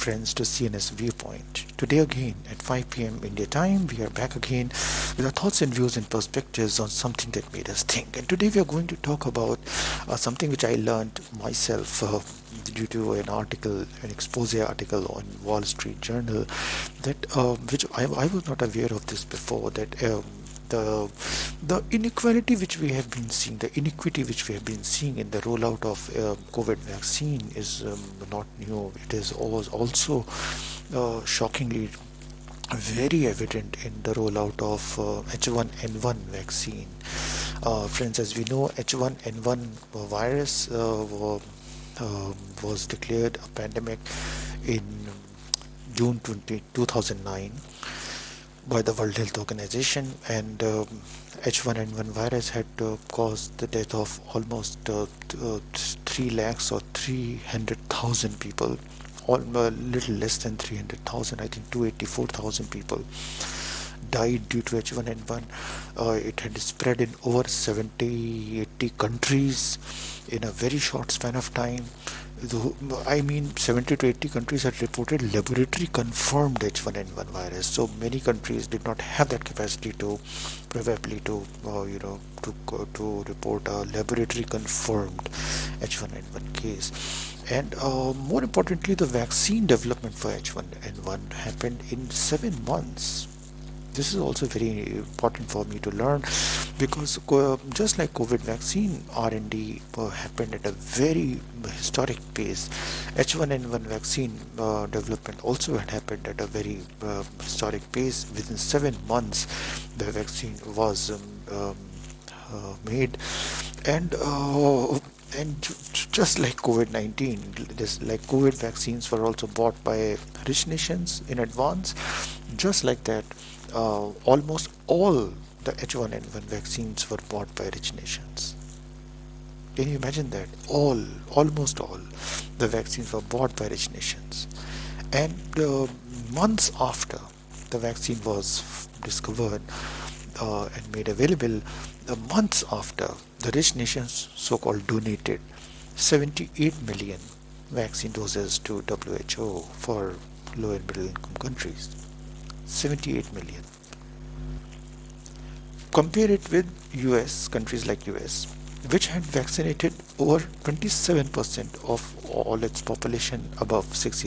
friends to CNS Viewpoint. Today again at 5 p.m. India time, we are back again with our thoughts and views and perspectives on something that made us think. And today we are going to talk about something which I learned myself due to an article, an expose article on Wall Street Journal, that which I was not aware of this before, that the inequality which we have been seeing, the inequity which we have been seeing in the rollout of COVID vaccine is not new. It is also shockingly very evident in the rollout of H1N1 vaccine. Friends, as we know, H1N1 virus was declared a pandemic in June 2009 by the World Health Organization, and H1N1 virus had caused the death of almost 3 lakhs or 300,000 people, a little less than 300,000, I think 284,000 people died due to H1N1. It had spread in over 70-80 countries in a very short span of time. I mean, 70 to 80 countries had reported laboratory confirmed H1N1 virus. So many countries did not have that capacity to probably to report a laboratory confirmed H1N1 case. And more importantly, the vaccine development for H1N1 happened in 7 months. This is also very important for me to learn, because just like COVID vaccine R&D happened at a very historic pace, H1N1 vaccine development also had happened at a very historic pace. Within 7 months, the vaccine was made, and just like COVID-19, just like COVID vaccines were also bought by rich nations in advance, just like that, almost all the H1N1 vaccines were bought by rich nations. Can you imagine that? Almost all the vaccines were bought by rich nations. And months after the vaccine was discovered and made available, months after, the rich nations so-called donated 78 million vaccine doses to WHO for low and middle income countries. 78 million. Compare it with US, countries like US, which had vaccinated over 27% of all its population above 6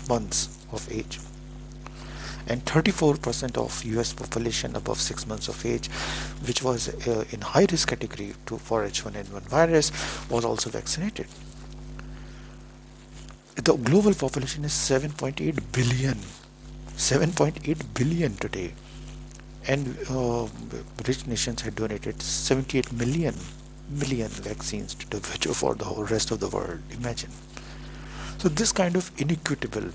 months of age, and 34% of US population above 6 months of age, which was in high risk category for H1N1 virus, was also vaccinated. The global population is 7.8 billion. 7.8 billion today, and rich nations had donated 78 million vaccines to WHO for the whole rest of the world. Imagine. So this kind of inequitable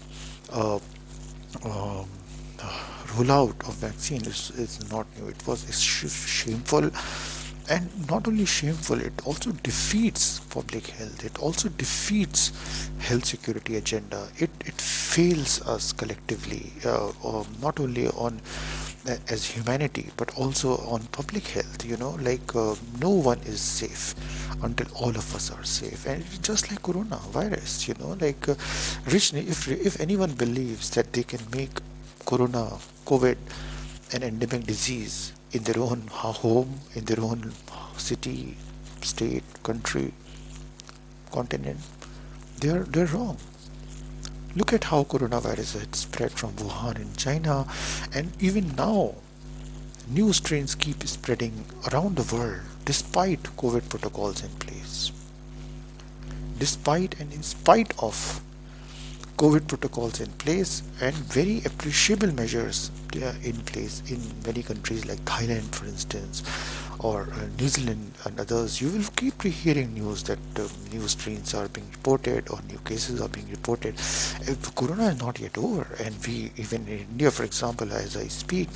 rollout of vaccine is not new. It was shameful, and not only shameful, it also defeats public health. It also defeats health security agenda. It fails us collectively, not only on as humanity, but also on public health. No one is safe until all of us are safe. And it's just like coronavirus, if anyone believes that they can make COVID an endemic disease in their own home, in their own city, state, country, continent, they're wrong. Look at how coronavirus had spread from Wuhan in China, and even now, new strains keep spreading around the world despite COVID protocols in place. Despite and in spite of COVID protocols in place and very appreciable measures in place in many countries like Thailand, for instance, or New Zealand and others, you will keep hearing news that new strains are being reported or new cases are being reported. Corona is not yet over, and even in India, for example, as I speak,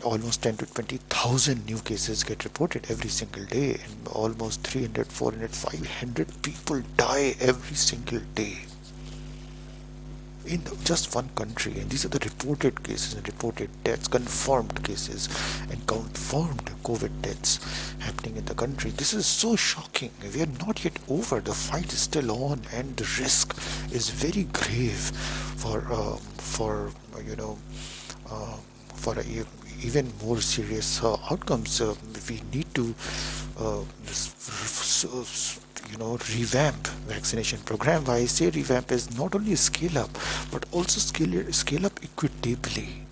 almost 10 to 20,000 new cases get reported every single day, and almost 300, 400, 500 people die every single day. in just one country, and these are the reported cases and reported deaths, confirmed cases and confirmed COVID deaths happening in the country. This is so shocking. We are not yet over. The fight is still on, and the risk is very grave for uh, for even more serious outcomes. We need to revamp vaccination program. Why I say revamp is not only scale up, but also scale up equitably.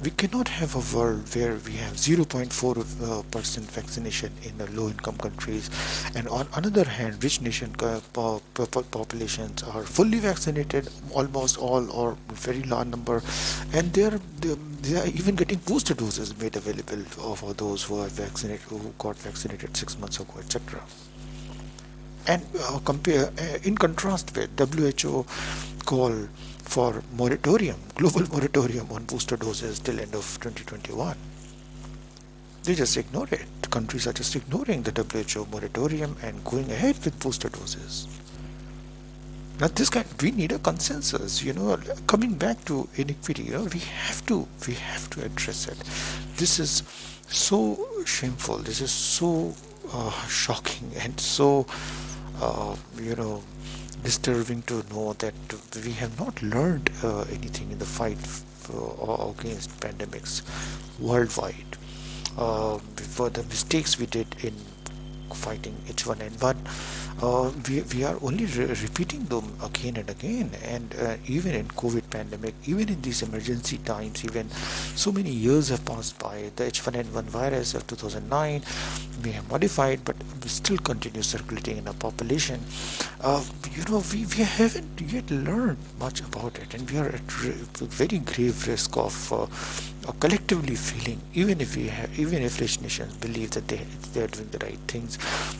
We cannot have a world where we have 0.4% vaccination in the low-income countries, and on another hand, rich nation populations are fully vaccinated, almost all or very large number, and they are even getting booster doses made available for those who got vaccinated 6 months ago, etc. And in contrast with WHO call for global moratorium on booster doses till end of 2021. They just ignore it. Countries are just ignoring the WHO moratorium and going ahead with booster doses. Now we need a consensus, coming back to inequity, we have to address it. This is so shameful, this is so shocking and so disturbing to know that we have not learned anything in the fight against pandemics worldwide. For the mistakes we did in fighting H1N1, we are only repeating them again and again, and even in COVID pandemic, even in these emergency times, even so many years have passed by. The H1N1 virus of 2009 may have modified, but still continues circulating in our population. We haven't yet learned much about it, and we are at very grave risk of collectively failing, even if rich nations believe that they are doing the right things.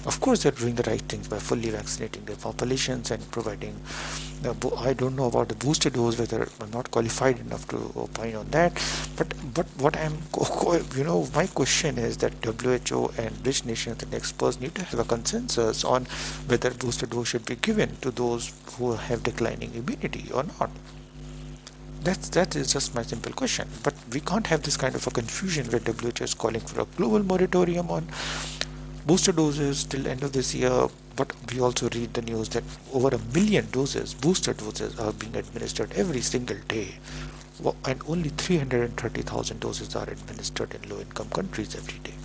Of course, they're doing the right things by fully vaccinating their populations and providing. I don't know about the booster dose, whether I'm not qualified enough to opine on that. But what my question is that WHO and rich nations and experts need to have a consensus on whether booster dose should be given to those who have declining immunity or not. That is just my simple question. But we can't have this kind of a confusion where WHO is calling for a global moratorium on booster doses till end of this year. But we also read the news that over 1 million booster doses are being administered every single day. And only 330,000 doses are administered in low-income countries every day.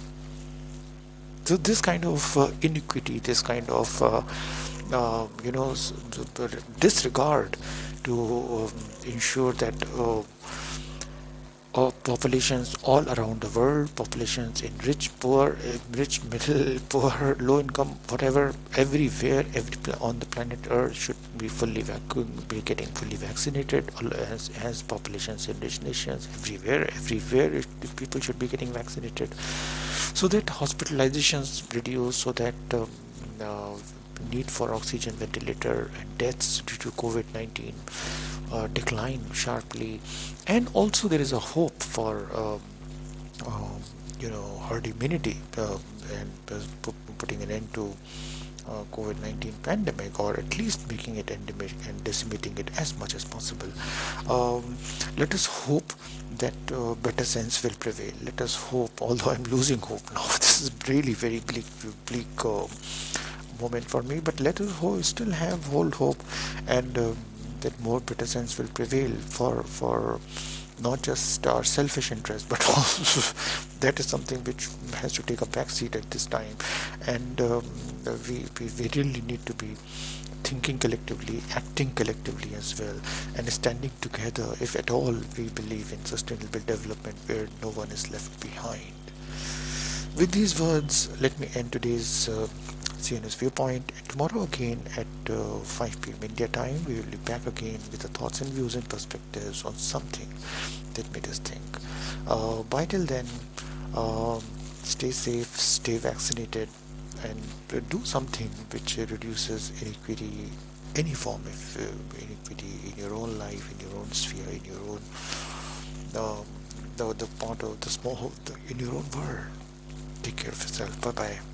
So this kind of inequity, this kind of disregard to ensure that populations all around the world, populations in rich, poor, rich, middle, poor, low income, whatever, everywhere, on the planet Earth should be getting fully vaccinated, as populations in rich nations, everywhere, people should be getting vaccinated, so that hospitalizations reduce, so that need for oxygen ventilator and deaths due to COVID-19 decline sharply. And also there is a hope for herd immunity and putting an end to COVID-19 pandemic, or at least making it endemic and decimating it as much as possible. Let us hope that better sense will prevail. Let us hope, although I'm losing hope now, this is really very bleak moment for me, but let us still hold hope, and that more better sense will prevail for not just our selfish interest, but also that is something which has to take a back seat at this time. And we really need to be thinking collectively, acting collectively as well, and standing together if at all we believe in sustainable development where no one is left behind. With these words, let me end today's CNS Viewpoint. Tomorrow again at 5 p.m. India time, we will be back again with the thoughts and views and perspectives on something that made us think. By till then, stay safe, stay vaccinated, and do something which reduces inequity, any form of inequity in your own life, in your own sphere, in your own the part of the small, in your own world. Take care of yourself. Bye bye.